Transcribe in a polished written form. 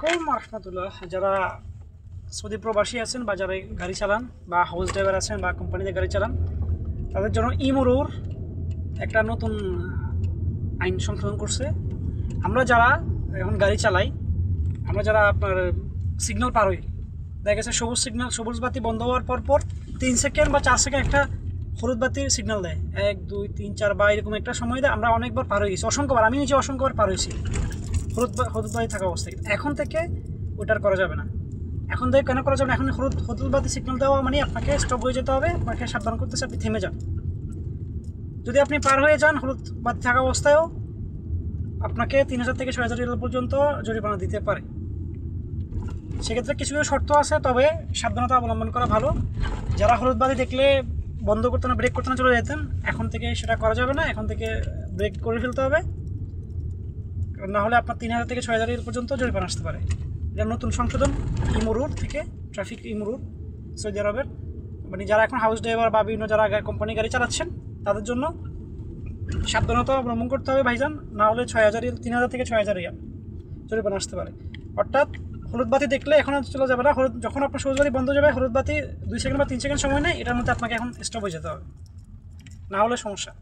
আলাইকুম রহমতুল্লাহ। যারা সৌদি প্রবাসী আছেন বা যারা গাড়ি চালান বা হাউস ড্রাইভার আছেন বা কোম্পানিতে গাড়ি চালান, তাদের জন্য ইমুরুর একটা নতুন আইন সংশোধন করছে। আমরা যারা এখন গাড়ি চালাই, আমরা যারা আপনার সিগন্যাল পার হই, দেখা গেছে সবুজ বাতি বন্ধ হওয়ার পর 3 সেকেন্ড বা 4 সেকেন্ড একটা হলুদ বাতির সিগন্যাল দেয়, 1 2 3 4 বা এরকম একটা সময় দেয়। আমরা অনেকবার পার হয়ে গেছি, অসংখ্যবার, আমি নিজে অসংখ্যবার পার হয়েছি হলুদ বাতি থাকা অবস্থায়। এখন থেকে ওইটার করা যাবে না। এখন থেকে কেন করা যাবে না? এখন হলুদ বাতি সিগন্যাল দেওয়া মানে আপনাকে স্টপ হয়ে যেতে হবে, আপনাকে সাবধান করতেছে, আপনি থেমে যান। যদি আপনি পার হয়ে যান হলুদ বাতি থাকা অবস্থায়ও, আপনাকে 3000 থেকে 6000 রিয়াল পর্যন্ত জরিমানা দিতে পারে। সেক্ষেত্রে কিছু কিছু শর্ত আছে, তবে সাবধানতা অবলম্বন করা ভালো। যারা হলুদ বাতি দেখলে বন্ধ করতে না, ব্রেক করতে না চলে যেতেন, এখন থেকে সেটা করা যাবে না। এখন থেকে ব্রেক করে ফেলতে হবে, না হলে আপনার 3000 থেকে 6000 রিয়াল পর্যন্ত জরিমানা আসতে পারে। এটা নতুন সংশোধন ইমুরুর থেকে, ট্রাফিক ইমুরুর সৌদি আরবের। মানে যারা এখন হাউস ড্রাইভার বা বিভিন্ন যারা কোম্পানি গাড়ি চালাচ্ছেন, তাদের জন্য সাবধানতা অবলম্বন করতে হবে ভাইজান, না হলে 6000 রিয়াল, 3000 থেকে 6000 রিয়াল জরিমানা আসতে পারে। অর্থাৎ হলুদ বাতি দেখলে এখন চলে যাবে না। যখন আপনার সবুজ বাতি বন্ধ হয়ে যাবে, হলুদ বাতি 2 সেকেন্ড বা 3 সেকেন্ড সময় নেয়, এটার মধ্যে আপনাকে এখন স্টপ হয়ে যেতে হবে, না হলে সমস্যা।